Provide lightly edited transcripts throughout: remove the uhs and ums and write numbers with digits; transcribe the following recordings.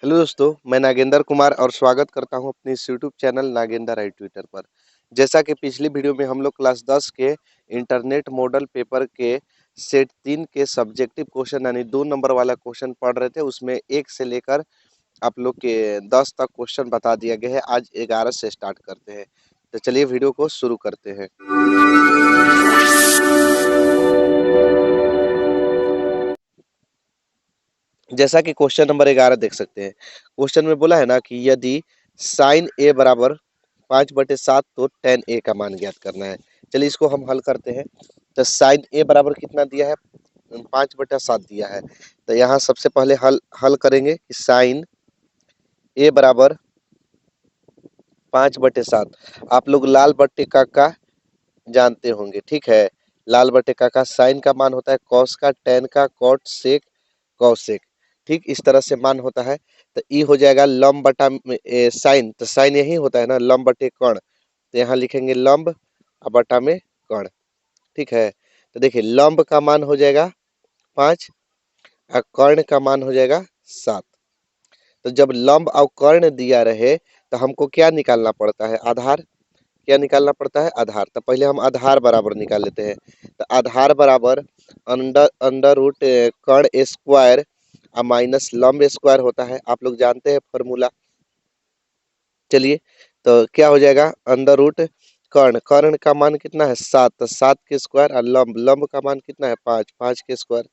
Hello दोस्तों, मैं नागेंद्र कुमार और स्वागत करता हूं अपने इस यूट्यूब चैनल नागेंद्र आई ट्विटर पर। जैसा कि पिछली वीडियो में हम लोग क्लास 10 के इंटरनेट मॉडल पेपर के सेट 3 के सब्जेक्टिव क्वेश्चन यानी 2 नंबर वाला क्वेश्चन पढ़ रहे थे। उसमें 1 से लेकर आप लोग के 10 तक क्वेश्चन बता दिया गया है। आज 11 से स्टार्ट करते हैं, तो चलिए वीडियो को शुरू करते हैं। जैसा कि क्वेश्चन नंबर 11 देख सकते हैं। क्वेश्चन में बोला है ना कि यदि साइन ए बराबर 5/7 तो tan ए का मान ज्ञात करना है। चलिए इसको हम हल करते हैं। तो साइन ए बराबर कितना दिया है? 5/7 दिया है। तो यहाँ सबसे पहले हल हल करेंगे कि साइन ए बराबर 5/7। आप लोग लाल बट्टे का जानते होंगे, ठीक है। लाल बट्टे का साइन का मान होता है कॉस का, टेन का कॉट, सेक कौसेक। ठीक इस तरह से मान होता है। तो ई हो जाएगा लंब बटा साइन। तो साइन यही होता है ना, लंब बटे कर्ण। तो यहाँ लिखेंगे लंब और बटा में कर्ण। ठीक है। तो देखिए लंब का मान हो जाएगा 5 और कर्ण का मान हो जाएगा 7। तो जब लंब और कर्ण दिया रहे तो हमको क्या निकालना पड़ता है? आधार। क्या निकालना पड़ता है? आधार। तो पहले हम आधार बराबर निकाल लेते हैं। तो आधार बराबर अंडर अंडर रूट कर्ण स्क्वायर और माइनस लंब स्क्वायर होता है। आप लोग जानते हैं फॉर्मूला। चलिए तो क्या हो जाएगा? अंडर रूट कर्ण, कर्ण का मान कितना है? 7। तो 7 के स्क्वायर और लंब, लंब का मान कितना है? 5, 5 के स्क्वायर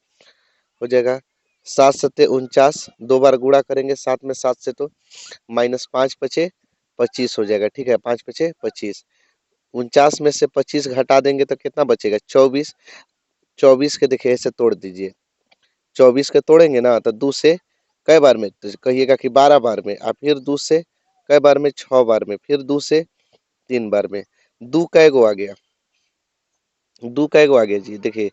हो जाएगा। 7 सत्ते 49, 2 बार गुणा करेंगे 7 में 7 से तो माइनस 5 पचे 25 हो जाएगा। ठीक है, 5 पचे 25। 49 में से 25 घटा देंगे तो कितना बचेगा? 24। 24 के देखिए ऐसे तोड़ दीजिए। 24 के तोड़ेंगे ना तो 2 से कई बार में? तो कहिएगा कि 12 बार में। और फिर 2 से कई बार में? 6 बार में। फिर 2 से 3 बार में। 2 कै गो आ गया? 2 कै गो आ गया जी? देखिए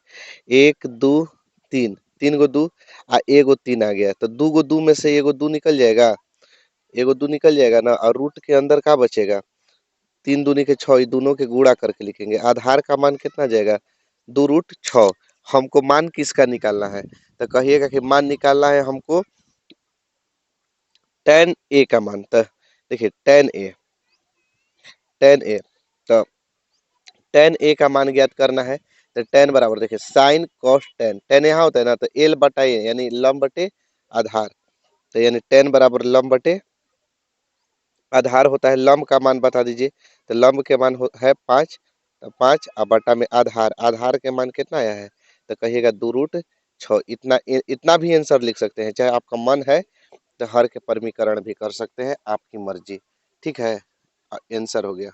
1 2 3, 3 गो 2 आ एगो 3 आ गया। तो 2 गो 2 में से एगो 2 निकल जाएगा। एगो 2 निकल जाएगा ना, और रूट के अंदर का बचेगा? 3 दूनी के 6, दोनों के गुणा करके लिखेंगे। आधार का मान कितना जाएगा? 2√6। हमको मान किसका निकालना है? तो कहिएगा कि मान निकालना है हमको tan ए का मान। तो देखिए tan ए, tan ए। तो tan ए का मान ज्ञात करना है। तो tan बराबर देखिए साइन cos tan, tan यहाँ होता है ना, तो l बटा ए यानी लंब बटे आधार। तो यानी tan बराबर लंब बटे आधार होता है। लंब का मान बता दीजिए। तो लंब के मान है 5। तो 5 और बटा में आधार, आधार के मान कितना आया है? तो कहिएगा 2√6। इतना भी आंसर लिख सकते हैं। चाहे आपका मन है तो हर के परमीकरण भी कर सकते हैं, आपकी मर्जी। ठीक है, आंसर हो गया।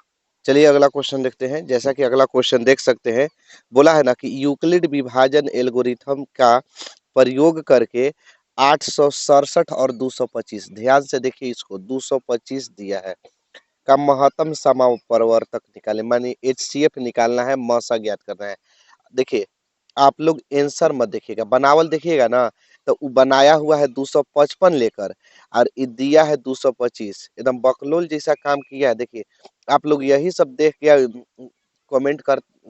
चलिए अगला क्वेश्चन देखते हैं। जैसा कि अगला क्वेश्चन देख सकते हैं, बोला है ना कि यूक्लिड विभाजन एल्गोरिथम का प्रयोग करके 867 और 225, ध्यान से देखिए इसको, 225 दिया है, का महत्तम समापवर्तक निकाले। मानी HCF निकालना है, मसा ज्ञात करना है। देखिए आप लोग आंसर मत देखिएगा, बनावल देखिएगा ना। तो वो बनाया हुआ है 255 लेकर, और ये दिया है 225। एकदम बकलोल जैसा काम किया है। देखिए आप लोग यही सब देख के कमेंट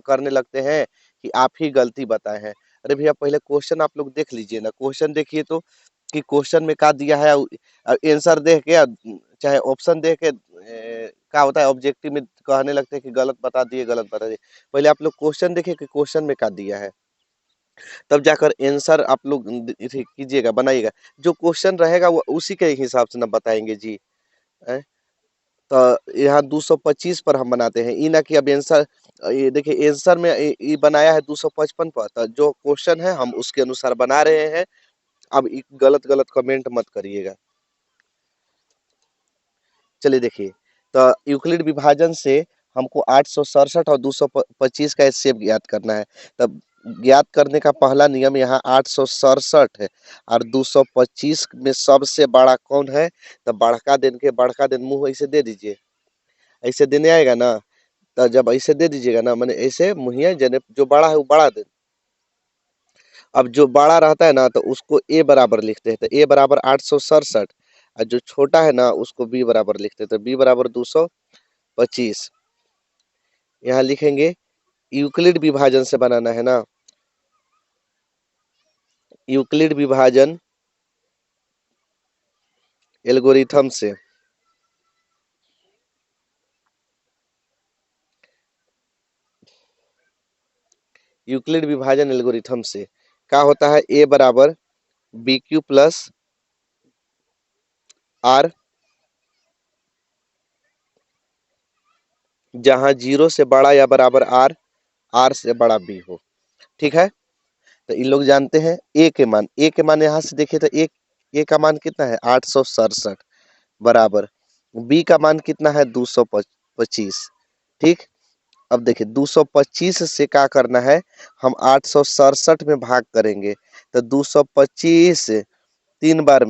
करने लगते हैं कि आप ही गलती बताए हैं। अरे भैया पहले क्वेश्चन आप लोग देख लीजिए ना। क्वेश्चन देखिए तो कि क्वेश्चन में क्या दिया है। आंसर देख के चाहे ऑप्शन देख के क्या होता है, ऑब्जेक्टिव में कहने लगते हैं कि गलत बता दिए, गलत बता दिए। पहले आप लोग क्वेश्चन देखिए कि क्वेश्चन में क्या दिया है, तब जाकर आंसर आप लोग कीजिएगा, बनाइएगा। जो क्वेश्चन रहेगा वो उसी के हिसाब से ना बताएंगे जी। हैं? तो यहाँ 225 पर हम बनाते हैं, ई ना कि अब आंसर। ये देखिए आंसर में ये बनाया है 255 पर, तो जो क्वेश्चन है हम उसके अनुसार बना रहे हैं। अब गलत गलत कमेंट मत करिएगा। चलिए देखिए, तो यूक्लिड विभाजन से हमको 867 और 225 का एचसीएफ ज्ञात करना है। तब ज्ञात करने का पहला नियम यहाँ 867 है और 225 में सबसे बड़ा कौन है? तो बड़का दिन मुंह ऐसे दे दीजिए। ऐसे देने आएगा ना, तो जब ऐसे दे दीजिएगा ना, मैंने ऐसे मुहिया जने जो बड़ा है वो बड़ा दे। अब जो बड़ा रहता है ना तो उसको ए बराबर लिखते हैं। तो ए बराबर 867, और जो छोटा है ना उसको बी बराबर लिखते हैं। तो बी बराबर 225 यहाँ लिखेंगे। यूक्लिड विभाजन से बनाना है ना, यूक्लिड विभाजन एल्गोरिथम से यूक्लिड विभाजन एल्गोरिथम से क्या होता है, ए बराबर बी क्यू प्लस आर, जहां जीरो से बड़ा या बराबर आर, आर से बड़ा बी हो। ठीक है, तो इन लोग जानते हैं ए के मान, ए के मान यहां से देखिए तो एक ए का मान कितना है 867 बराबर बी का मान कितना है 225। ठीक, अब देखिए 225 से क्या करना है, हम 867 में भाग करेंगे तो 225 तीन बार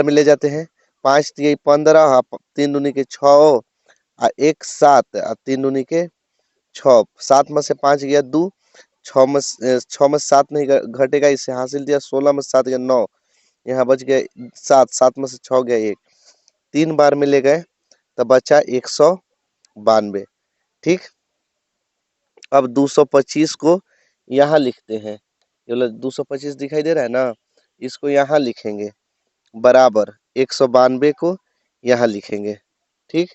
में ले जाते हैं, 5 तिया 15, 3 दूनी के 6 और 1 7 और 3 दूनी के 6, 7 में से 5 गया 2, 6 में 7 नहीं घटेगा, इसे हासिल दिया, 16 में 7 गया 9, यहाँ बच गया 7, 7 में से 6 गया 1, 3 बार में ले गए तो बचा 192। ठीक, अब 225 को यहाँ लिखते हैं, ये वाला 225 दिखाई दे रहा है ना, इसको यहाँ लिखेंगे बराबर 192 को यहाँ लिखेंगे। ठीक,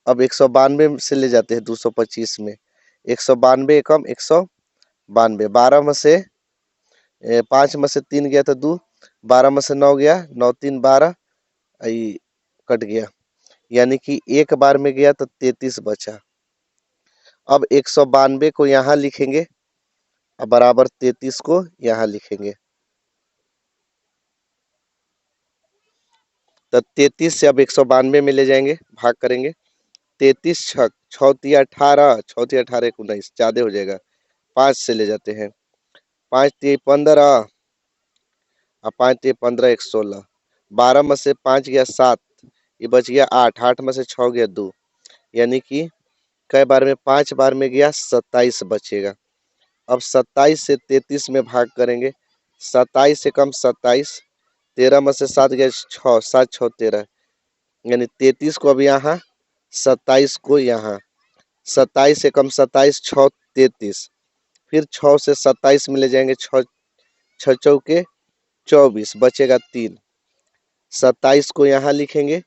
अब 192 से ले जाते हैं 225 में, 192 कम 192, 12 में से 5 में से 3 गया तो 2, 12 में से 9 गया 9 3 12, कट गया, यानी कि एक बार में गया तो 33 बचा। अब 192 को यहाँ लिखेंगे और बराबर 33 को यहाँ लिखेंगे, तो 33 से अब 192 में ले जाएंगे, भाग करेंगे, 33 छक 6 तिया 18, 6 तिया 18 19 ज्यादा हो जाएगा, 5 से ले जाते हैं, 5 तिया 15 और 5 तिया 15 1 16, 12 में से 5 गया 7, ये बच गया 8, 8 में से 6 गया 2, यानी कि कई बार में 5 बार में गया 27 बचेगा। अब 27 से 33 में भाग करेंगे, 27 से कम 27, 13 में से 7 गया 6, 7 6 13, यानी 33 को अब यहाँ, 27 को यहाँ, 27 से कम 27, 6 33, फिर 6 से 27 में ले जाएंगे, 6 6 चौके 24, बचेगा 3, 27 को यहाँ लिखेंगे,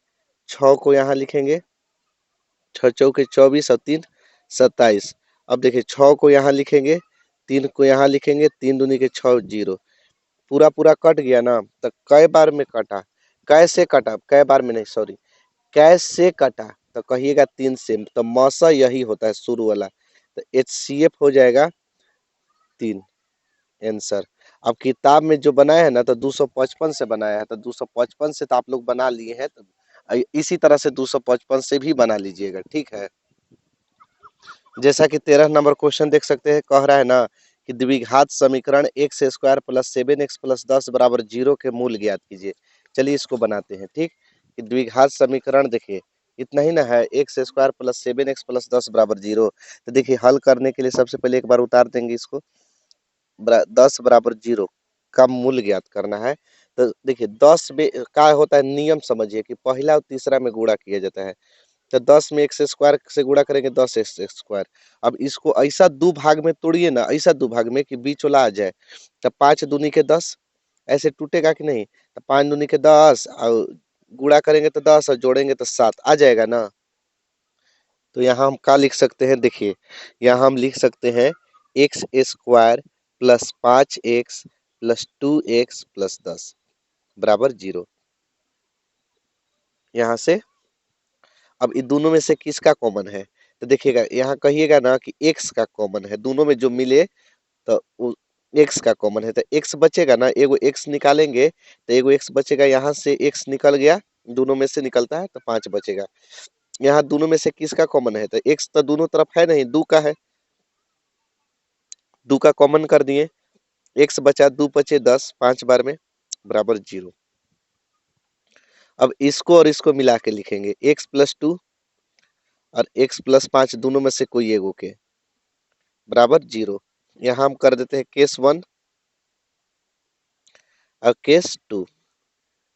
6 को यहाँ लिखेंगे, 6 चौके 24 और 3 27। अब देखिए 6 को यहाँ लिखेंगे, 3 को यहाँ लिखेंगे, 3 दूनी के 6 0, पूरा पूरा कट गया ना, तो कई बार में कटा, कैसे कटा, कई बार में नहीं सॉरी, कैसे कटा, तो कहिएगा 3 से, तो मौसा यही होता है शुरू वाला, तो HCF हो जाएगा 3 आंसर। अब किताब में जो बनाया है ना तो 255 से बनाया है, तो 255 से तो आप लोग बना लिए हैं, तो इसी तरह से 255 से भी बना लीजिएगा। ठीक है, जैसा कि 13 नंबर क्वेश्चन देख सकते हैं, कह रहा है ना कि द्विघात समीकरण x square plus 7x plus 10 बराबर 0 के मूल ज्ञात कीजिए। चलिए इसको बनाते हैं। ठीक, कि द्विघात समीकरण देखिए इतना ही ना है, x square plus 7x plus 10 बराबर 0। तो देखिए हल करने के लिए सबसे पहले एक बार उतार देंगे इसको, 10 बराबर 0 का मूल ज्ञात करना है। तो देखिए 10 में क्या होता है, नियम समझिए कि पहला और तीसरा में गुणा किया जाता है, तो 10 में एक्स स्क्वायर से गुणा करेंगे 10 एक्स स्क्वायर। अब इसको ऐसा दो भाग में तोड़िए ना, ऐसा दो भाग में कि बीच वाला आ जाए, तो 5 दूनी के 10, ऐसे टूटेगा कि नहीं, तो 5 दूनी के 10 और गुणा करेंगे तो 10 और जोड़ेंगे तो 7 आ जाएगा ना। तो यहाँ हम क्या लिख सकते हैं, देखिए यहाँ हम लिख सकते हैं x square plus 5x plus 2x plus 10 बराबर 0। यहाँ से अब इन दोनों में से किसका कॉमन है, तो देखिएगा यहाँ कहिएगा ना कि x का कॉमन है, दोनों में जो मिले तो x का कॉमन है, तो x बचेगा ना, एगो x निकालेंगे तो एगो x बचेगा, यहाँ से x निकल गया, दोनों में से निकलता है तो 5 बचेगा। यहाँ दोनों में से किसका कॉमन है, तो x तो दोनों तरफ है नहीं, 2 का है, 2 का कॉमन कर दिए, x बचा 2 बचे 10, 5 बार में बराबर 0। अब इसको और इसको मिला के लिखेंगे x प्लस 2 और x प्लस 5 दोनों में से कोई एगो के बराबर 0। यहाँ हम कर देते हैं केस 1 और केस 2,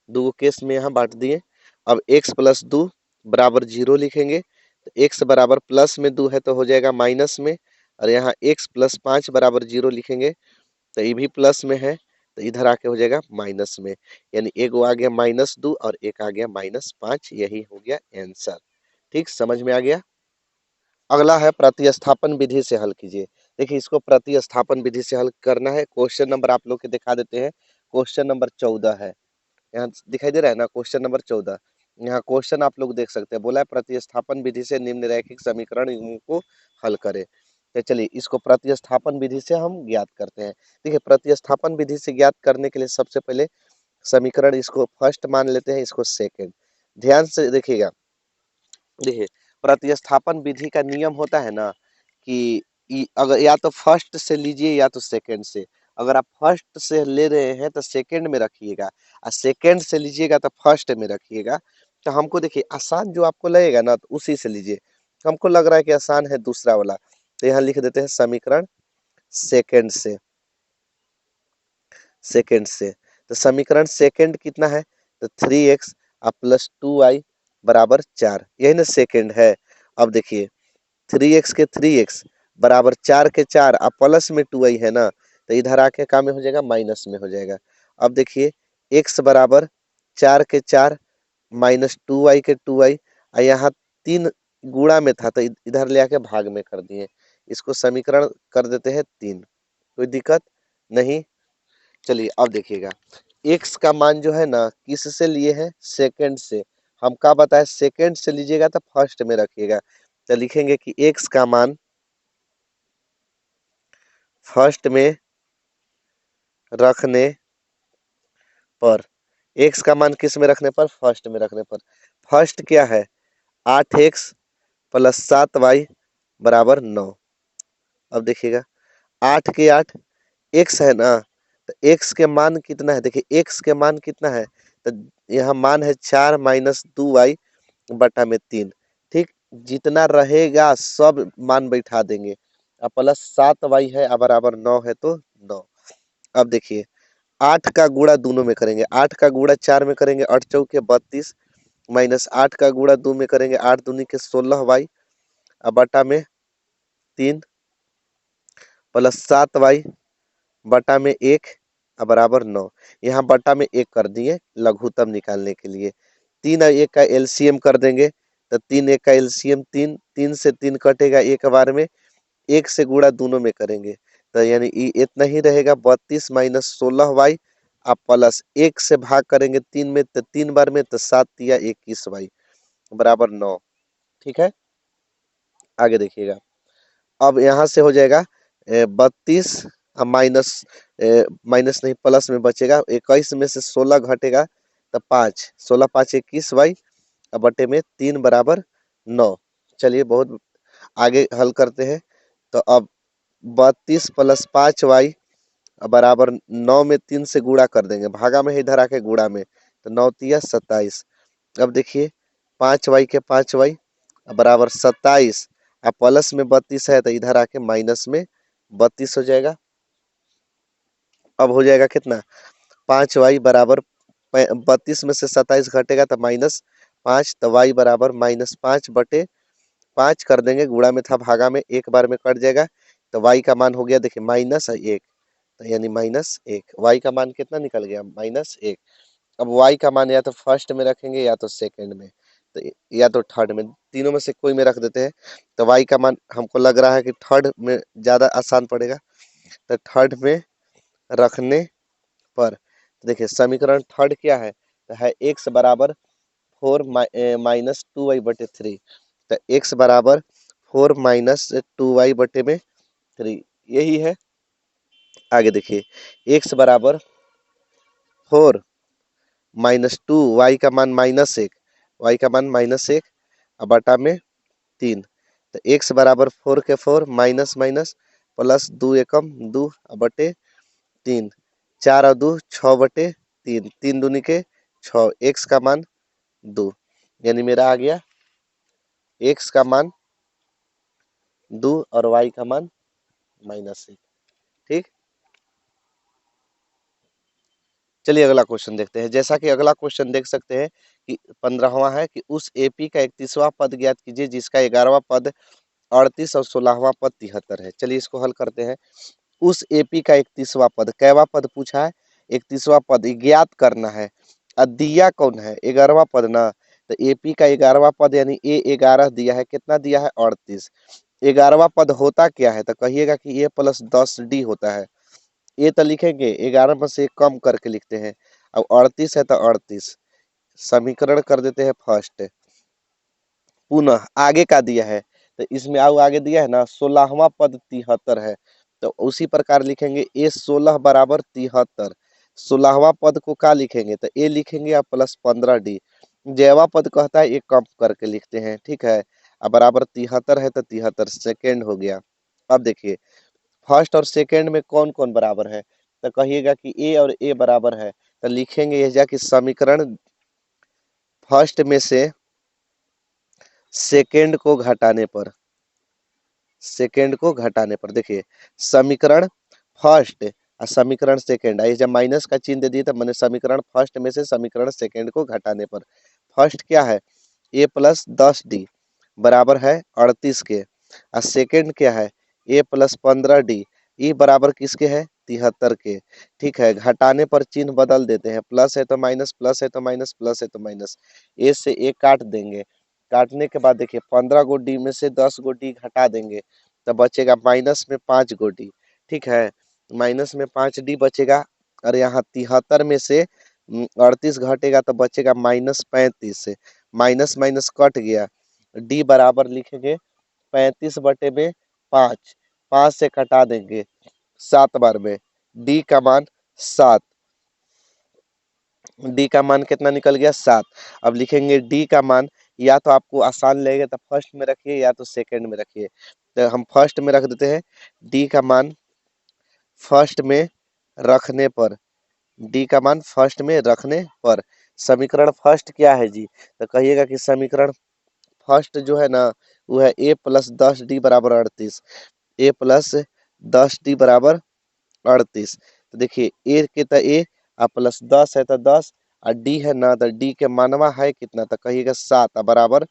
दो केस में यहाँ बांट दिए। अब x प्लस 2 बराबर 0 लिखेंगे, तो x बराबर प्लस में 2 है तो हो जाएगा माइनस में, और यहाँ x प्लस 5 बराबर 0 लिखेंगे तो ये भी प्लस में है, तो इधर आके हो जाएगा माइनस में, यानी एक वो आ गया -2 और एक आ गया -5, यही हो गया आंसर। ठीक, समझ में आ गया। अगला है प्रतिस्थापन विधि से हल कीजिए। देखिए इसको प्रतिस्थापन विधि से हल करना है। क्वेश्चन नंबर आप लोग के दिखा देते हैं, क्वेश्चन नंबर 14 है, यहाँ दिखाई दे रहा है ना, क्वेश्चन नंबर 14। यहाँ क्वेश्चन आप लोग देख सकते हैं, बोला है प्रतिस्थापन विधि से निम्नलिखित समीकरण को हल करें। तो चलिए इसको प्रतिस्थापन विधि से हम ज्ञात करते हैं। देखिए प्रतिस्थापन विधि से ज्ञात करने के लिए सबसे पहले समीकरण इसको फर्स्ट मान लेते हैं, इसको सेकंड। ध्यान से देखिएगा, देखिए प्रतिस्थापन विधि का नियम होता है ना कि अगर या तो फर्स्ट से लीजिए या तो सेकंड से। अगर आप फर्स्ट से ले रहे हैं तो सेकंड में रखिएगा, और सेकंड से लीजिएगा तो फर्स्ट में रखिएगा। तो हमको देखिए आसान जो आपको लगेगा ना तो उसी से लीजिए। हमको लग रहा है कि आसान है दूसरा वाला, तो यहाँ लिख देते हैं समीकरण सेकंड से। सेकंड से तो समीकरण सेकंड कितना है, तो 3x प्लस 2y बराबर 4, यही ना सेकंड है। अब देखिए 3x के 3x बराबर 4 के 4, अब प्लस में 2y है ना, तो इधर आके काम में हो जाएगा माइनस में हो जाएगा। अब देखिए x बराबर 4 के 4 माइनस 2y के 2y, और यहाँ 3 गुणा में था तो इधर ले आके भाग में कर दिए। इसको समीकरण कर देते हैं 3, कोई दिक्कत नहीं। चलिए अब देखिएगा x का मान जो है ना किस से लिए है, सेकंड से। हम क्या बताए, सेकंड से लीजिएगा तो फर्स्ट में रखिएगा। तो लिखेंगे कि x का मान फर्स्ट में रखने पर, x का मान किस में रखने पर, फर्स्ट में रखने पर। फर्स्ट क्या है, 8x प्लस 7y बराबर 9। अब देखिएगा 8 के 8 x है ना, तो x के मान कितना है, देखिए x के मान कितना है, तो यहाँ मान है 4 माइनस 2y बटा में 3। ठीक, जितना रहेगा सब मान बैठा देंगे। अब प्लस 7y है, अब बराबर 9 है तो 9। अब देखिए 8 का गुणा दोनों में करेंगे, 8 का गुणा 4 में करेंगे 8 चौके 32, माइनस 8 का गुणा 2 में करेंगे 8 दूनी के 16y, अब बटा में 3 प्लस 7y बटा में 1 बराबर 9। यहाँ बटा में 1 कर दिए लघुत्तम निकालने के लिए। 3 और 1 का एलसीएम कर देंगे, तो 3 1 का एलसीएम 3, 3 से 3 कटेगा एक बार में, 1 से गुणा दोनों में करेंगे तो यानी इतना ही रहेगा 32 माइनस 16y, आप प्लस 1 से भाग करेंगे 3 में तो 3 बार में, तो 7 या 21y बराबर 9। ठीक है, आगे देखिएगा। अब यहाँ से हो जाएगा 32 माइनस, माइनस नहीं प्लस में बचेगा, 21 में से 16 घटेगा तो 5, 16 5 21y बटे में 3 बराबर 9। चलिए बहुत आगे हल करते हैं। तो अब 32 प्लस 5y बराबर 9 में 3 से गुणा कर देंगे, भागा में है इधर आके गुणा में, तो 9 तिया 27। अब देखिए 5y के 5y बराबर 27, अब प्लस में 32 है तो इधर आके माइनस में 32 हो जाएगा। अब हो जाएगा कितना, 5y बराबर 32 में से 27 घटेगा तो -5, तो y बराबर -5 बटे 5 कर देंगे, गुणा में था भागा में एक बार में कट जाएगा, तो y का मान हो गया देखिए -1, तो यानी -1। y का मान कितना निकल गया, -1। अब y का मान या तो फर्स्ट में रखेंगे या तो सेकंड में, तो या तो थर्ड में, तीनों में से कोई में रख देते हैं। तो y का मान हमको लग रहा है कि थर्ड में ज़्यादा आसान पड़ेगा, तो थर्ड में रखने पर तो देखिए समीकरण थर्ड क्या है, तो है x बराबर 4 माइनस 2y बटे 3, तो x बराबर 4 माइनस 2y बटे में 3, यही है। आगे देखिए x बराबर 4 -2, y का मान -1, y का मान -1 बटा में 3, तो x बराबर 4 के 4 माइनस माइनस प्लस 2 एकम 2 बटे 3, 4 और 2 6 बटे 3, 3 दूनी के 6, x का मान 2, यानी मेरा आ गया x का मान 2 और y का मान -1। ठीक, चलिए अगला क्वेश्चन देखते हैं। जैसा कि अगला क्वेश्चन देख सकते हैं कि 15वां है कि उस एपी का 31वां पद ज्ञात कीजिए जिसका 11वां पद 38 और 16वां पद 73 है। चलिए इसको हल करते हैं। उस एपी का 31वां पद, कैवा पद पूछा है, 31वां पद ज्ञात करना है। और दिया कौन है? 11वां पद ना। तो एपी का 11वां पद यानी A11 दिया है, कितना दिया है? 38। 11वां पद होता क्या है? तो कहिएगा कि A+10D होता है। ये तो लिखेंगे 11 में से कम करके लिखते हैं। अब 38 है तो 38 समीकरण कर देते हैं फर्स्ट। पुनः आगे का दिया है तो इसमें आओ आगे दिया है ना 16वां पद 73 है। तो उसी प्रकार लिखेंगे A16 बराबर 73। 16वां पद को क्या लिखेंगे? तो ए लिखेंगे और +15D। जयवा पद कहता है ये कम करके लिखते हैं, ठीक है। अब बराबर 73 है तो 73 सेकेंड हो गया। अब देखिए फर्स्ट और सेकेंड में कौन कौन बराबर है? तो कहिएगा कि ए और ए बराबर है। तो लिखेंगे ये जाके समीकरण फर्स्ट में से सेकेंड को घटाने पर, सेकेंड को घटाने पर देखिए समीकरण फर्स्ट और समीकरण सेकेंड, आई जब माइनस का चिन्ह दे दिए तो मैंने समीकरण फर्स्ट में से समीकरण सेकेंड को घटाने पर, फर्स्ट क्या है? A+10D बराबर है 38 के। और सेकेंड क्या है? A+15D, ये बराबर किसके है? 73 के। ठीक है, घटाने पर चिन्ह बदल देते हैं, प्लस है तो माइनस, प्लस है तो माइनस, प्लस है तो माइनस। ए से ए काट देंगे, काटने के बाद देखिए 15 गो डी में से 10 गो डी घटा देंगे तो बचेगा माइनस में 5 गो डी। ठीक है, माइनस में 5D बचेगा। और यहाँ 73 में से 38 घटेगा तो बचेगा -35। माइनस माइनस कट गया, डी बराबर लिखेंगे 35/5, 5 से कटा देंगे 7 बार में, डी का मान 7। डी का मान कितना निकल गया? 7। अब लिखेंगे डी का मान, या तो आपको आसान लगेगा तो फर्स्ट में रखिए या तो सेकंड में रखिए। तो हम फर्स्ट में रख देते हैं। डी का मान फर्स्ट में रखने पर, डी का मान फर्स्ट में रखने पर समीकरण फर्स्ट क्या है जी? तो कहिएगा कि समीकरण फर्स्ट जो है ना वो है A+10D बराबर 38। A+10D बराबर 38। तो देखिए ए के तो ए और +10 है तो 10 और डी है ना तो डी के मानवा है कितना? तो कहिएगा 7 बराबर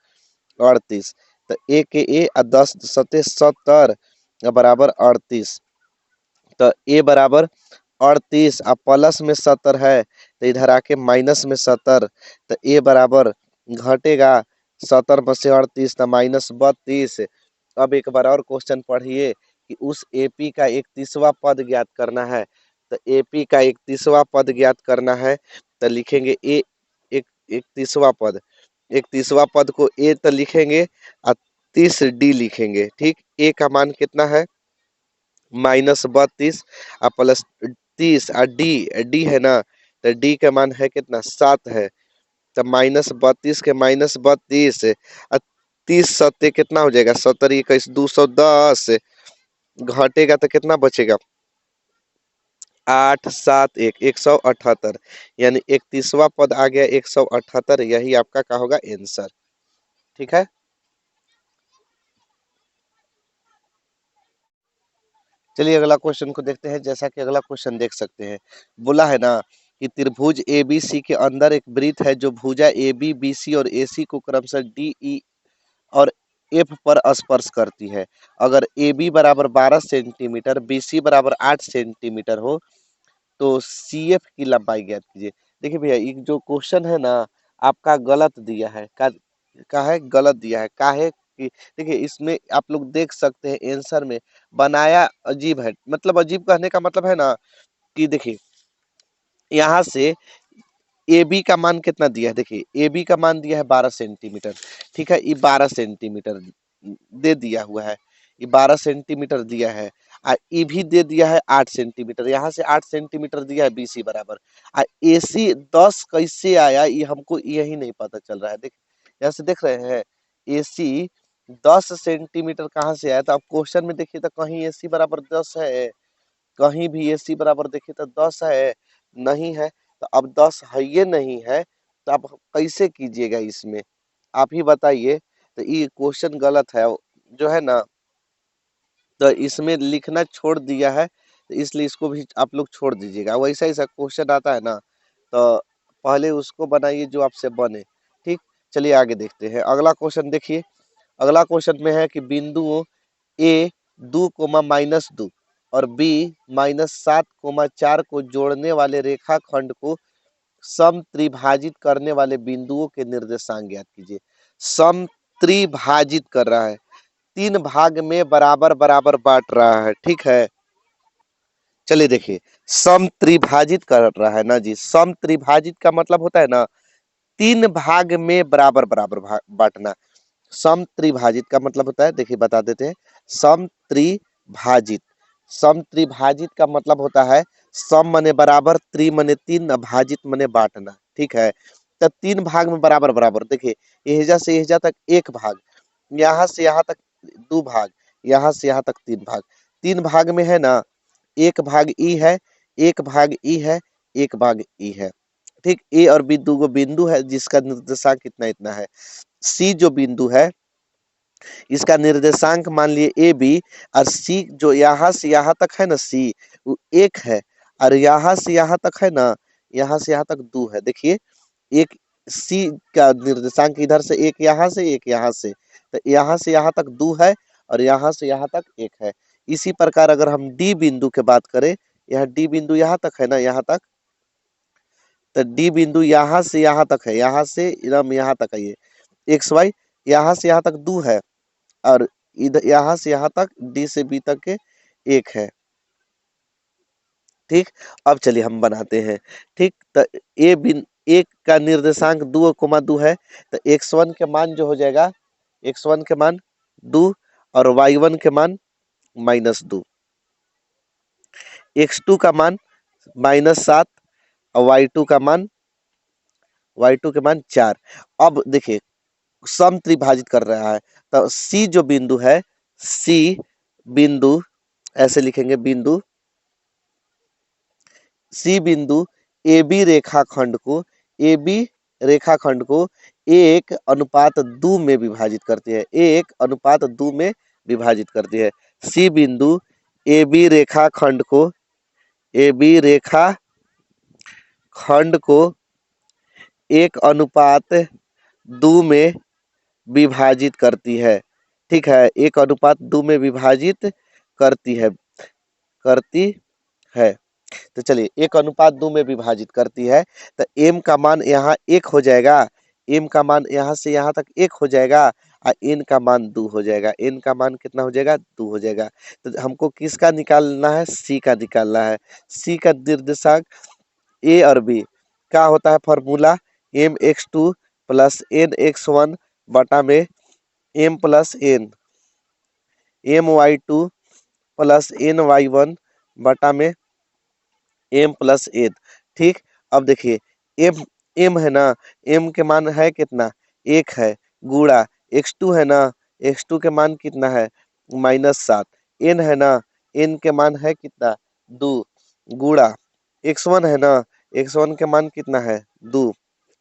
38। तो ए के ए और 10 सते 70 बराबर 38। तो ए बराबर 38 और प्लस में 70 है तो इधर आके माइनस में 70। तो ए बराबर घटेगा 70 में से 38 तो -32। अब एक बार और क्वेश्चन पढ़िए कि उस एपी का 31वां पद ज्ञात करना है। तो एपी का 31वां पद ज्ञात करना है तो लिखेंगे ए एक 31वां पद, 31वां पद को ए तो लिखेंगे और 30D लिखेंगे। ठीक, ए का मान कितना है? -32 और +30 और डी डी है ना तो डी का मान है कितना? 7 है। तो -32 के -32 और 30 सत्ते कितना हो जाएगा? 70 21 210 घटेगा तो कितना बचेगा? 8 7 1 178। यानी 31वां पद आ गया 178। यही आपका क्या होगा? आंसर। ठीक है, चलिए अगला क्वेश्चन को देखते हैं। जैसा कि अगला क्वेश्चन देख सकते हैं, बोला है ना कि त्रिभुज ABC के अंदर एक वृत्त है जो भुजा AB BC और AC को क्रमशः DE और F पर स्पर्श करती है। अगर AB बराबर 12 सेंटीमीटर, BC बराबर 8 सेंटीमीटर हो तो CF की लंबाई ज्ञात कीजिए। देखिए भैया ये जो क्वेश्चन है ना आपका गलत दिया है, का है गलत दिया है। का है कि देखिए इसमें आप लोग देख सकते हैं आंसर में बनाया अजीब है। मतलब अजीब कहने का मतलब है ना कि देखिए यहाँ से ए बी का मान कितना दिया है? देखिए ए बी का मान दिया है 12 सेंटीमीटर। ठीक है, ये 12 सेंटीमीटर दे दिया हुआ है, ये 12 सेंटीमीटर दिया है। ये भी दे दिया है 8 सेंटीमीटर, यहाँ से 8 सेंटीमीटर दिया है BC बराबर। AC 10 कैसे आया ये हमको यही नहीं पता चल रहा है। देख यहाँ से देख रहे हैं AC 10 सेंटीमीटर कहाँ से आया? तो आप क्वेश्चन में देखिए तो कहीं AC बराबर 10 है, कहीं भी AC बराबर देखिए तो 10 है, नहीं है। तो अब 10 है ये नहीं है तो आप कैसे कीजिएगा इसमें? आप ही बताइए। तो ये क्वेश्चन गलत है जो है ना, तो इसमें लिखना छोड़ दिया है तो इसलिए इसको भी आप लोग छोड़ दीजिएगा। वैसा ऐसा क्वेश्चन आता है ना तो पहले उसको बनाइए जो आपसे बने। ठीक, चलिए आगे देखते हैं। अगला क्वेश्चन देखिए। अगला क्वेश्चन में है कि बिंदुओं A 2, -2 और बी -7, 4 को जोड़ने वाले रेखाखंड को सम त्रिभाजित करने वाले बिंदुओं के निर्देशांक ज्ञात कीजिए। सम त्रिभाजित कर रहा है, 3 भाग में बराबर बराबर बांट रहा है, ठीक है। चलिए देखिए, सम त्रिभाजित कर रहा है ना जी। सम त्रिभाजित का मतलब होता है ना 3 भाग में बराबर बराबर बांटना। सम त्रिभाजित का मतलब होता है, देखिए बता देते हैं। सम त्रिभाजित, सम त्रिभाजित का मतलब होता है सम मने बराबर, त्रि मने 3, भाजित मने बांटना, ठीक है। तो 3 भाग में बराबर बराबर, देखिए एहजा से एहजा तक 1 भाग, यहाँ से यहाँ तक 2 भाग, यहाँ से यहाँ तक 3 भाग। 3 भाग में है ना 1 भाग ई है, 1 भाग ई है, 1 भाग ई है, ठीक। ए और बी दो बिंदु है जिसका निर्देशांक कितना इतना है। सी जो बिंदु है इसका निर्देशांक मान लिए ए बी, और सी जो यहाँ से यहाँ तक है ना सी, वो 1 है, और यहाँ से यहाँ तक है ना, यहाँ से यहाँ तक 2 है। देखिए एक सी का निर्देशांक इधर से 1 यहाँ से 1 यहाँ से, तो यहाँ से यहाँ तक 2 है, और यहाँ से यहाँ तक 1 है। इसी प्रकार अगर हम डी बिंदु की बात करें, यह डी बिंदु यहाँ तक है ना, यहाँ तक, तो डी बिंदु यहाँ से यहाँ तक है, यहाँ से एकदम यहाँ तक है, ये एक्स वाई, यहाँ से यहाँ तक 2 है, और इधर यहाँ से यहाँ तक डी से बी तक के 1 है, ठीक। अब चलिए हम बनाते हैं, ठीक। तो ए का निर्देशांक 2,2 है, तो x1 के मान जो हो जाएगा, x1 के मान 2, और y1 के मान -2, x2 का मान -7, और y2 के मान 4। अब देखिए सम त्रिभाजित कर रहा है, तो सी जो बिंदु है, सी बिंदु ऐसे लिखेंगे, बिंदु सी बिंदु ए बी रेखाखंड को, ए बी रेखाखंड को 1:2 में विभाजित करती है, 1:2 में विभाजित करती है। सी बिंदु ए बी रेखाखंड को, ए बी रेखाखंड को 1:2 में विभाजित करती है, ठीक है। 1:2 में विभाजित करती है, करती है। तो चलिए 1:2 में विभाजित करती है, तो m का मान यहाँ 1 हो जाएगा, m का मान यहाँ से यहाँ तक 1 हो जाएगा, और n का मान 2 हो जाएगा। n का मान कितना हो जाएगा, 2 हो जाएगा। तो हमको किसका निकालना है, c का निकालना है। c का निर्देशांक a और b क्या होता है, फॉर्मूला mx2 प्लस nx1 बटा में m plus n, my2 plus ny1 बटा में m प्लस एन, ठीक। अब देखिए m m है ना, m के मान है कितना, 1 है, गुणा x2 है ना, x2 के मान कितना है, -7, n है ना, n के मान है कितना, 2, गुणा x1 है ना, x1 के मान कितना है, 2,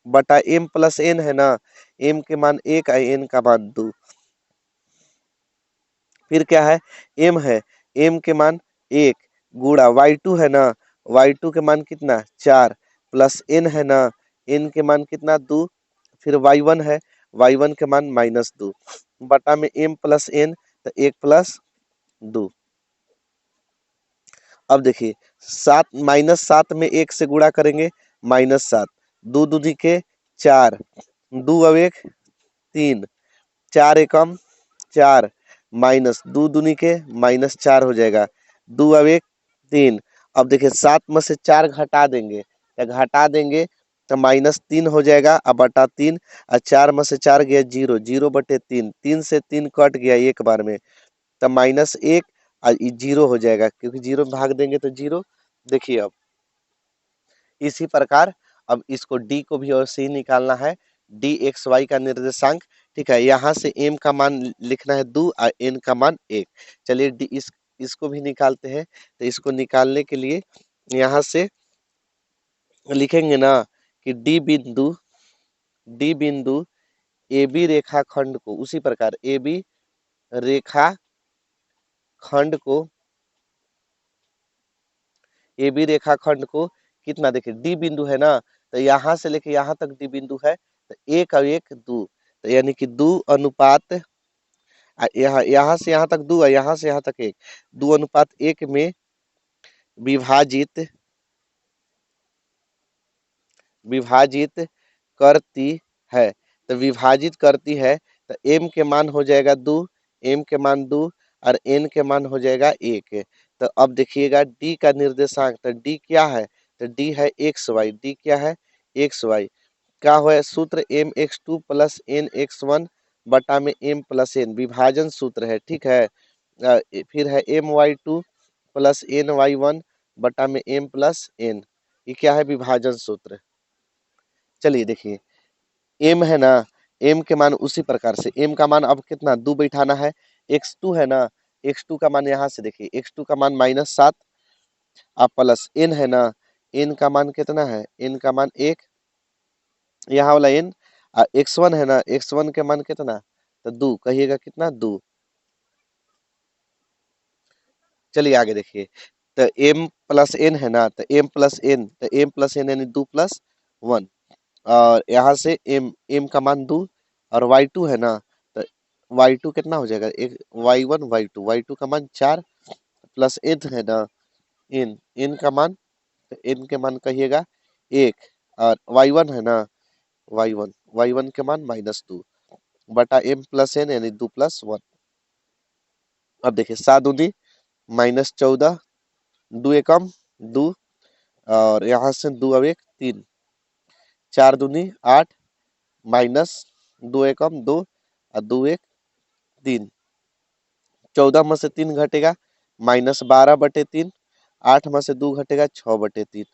बटा m प्लस n है ना, m के मान 1 है, n का मान 2। फिर क्या है, m है, m के मान 1, गुणा y2 है ना, y2 के मान कितना, 4, प्लस n है ना, n के मान कितना, 2, फिर y1 है, y1 के मान -2, बटा में m प्लस n, तो 1 प्लस 2। अब देखिए 7 में 1 से गुणा करेंगे, -7, 2 दूनी के 4, 2 और 1 3, 4 एकम 4, -2 दूनी के -4 हो जाएगा, 2 और 1 3। अब देखिए 7 में से 4 घटा देंगे, या घटा देंगे तो -3 हो जाएगा, अब बटा 3, और 4 में से 4 गया 0, 0/3, 3 से 3 कट गया एक बार में, तो -1 और 0 हो जाएगा, क्योंकि 0 में भाग देंगे तो 0। देखिए अब इसी प्रकार अब इसको डी को भी और सी निकालना है, डी एक्स वाई का निर्देशांक, ठीक है। यहाँ से m का मान लिखना है 2 और n का मान 1। चलिए डी इसको भी निकालते हैं। तो इसको निकालने के लिए यहाँ से लिखेंगे ना कि डी बिंदु ए बी रेखाखंड को, उसी प्रकार ए बी रेखाखंड को, ए बी रेखाखंड को कितना, देखिए डी बिंदु है ना, तो यहाँ से लेके यहाँ तक डी बिंदु है, तो 1 और 1 2, तो यानी कि 2 अनुपात यहाँ यहाँ से यहाँ तक 2 और यहाँ से यहाँ तक 1, 2 अनुपात 1 में विभाजित विभाजित करती है। तो विभाजित करती है तो m के मान हो जाएगा 2, m के मान 2 और n के मान हो जाएगा 1। तो अब देखिएगा d का निर्देशांक, तो d क्या है, तो d है एक्स वाई, d क्या है एक्स वाई। क्या है सूत्र, m x two plus n x one बटा में m प्लस n, विभाजन सूत्र है, ठीक है। फिर है m y two plus n y one बटा में m प्लस n, ये क्या है विभाजन सूत्र। चलिए देखिए m है ना, m के मान उसी प्रकार से, m का मान अब कितना 2 बैठाना है, x2 है ना, x2 का मान यहाँ से देखिए, x2 का मान -7 आप प्लस n है ना, n का मान कितना है, n का मान 1, यहाँ वाला n, x1 है ना, x1 के मान कितना, तो 2, कहिएगा कितना 2। चलिए आगे देखिए, तो m प्लस n है ना, तो m प्लस n, तो m प्लस n यानी 2 प्लस 1, और यहाँ से m का मान 2 और y2 है ना, तो y2 कितना हो जाएगा, एक y1 y2 का मान 4 प्लस n है ना, n का मान, तो n के मान कहिएगा 1, और y1 है ना, y1 के मान -2 बटा m प्लस n यानी 2 प्लस 1। अब देखिए 7 दूनी -14, 2 एकम 2, और यहाँ से 2 अब एक 3, 4 दूनी 8 माइनस 2 एकम 2 और 2 एक 3, 14 में से 3 घटेगा -12/3, 8 में से 2 घटेगा 6/3,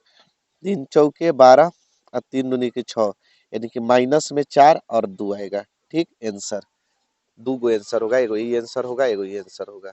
3 चौके 12 और 3 दूनी के 6, यानी कि माइनस में 4 और 2 आएगा। ठीक आंसर, 2 गो आंसर होगा, एगो ये आंसर होगा, एगो ये आंसर होगा।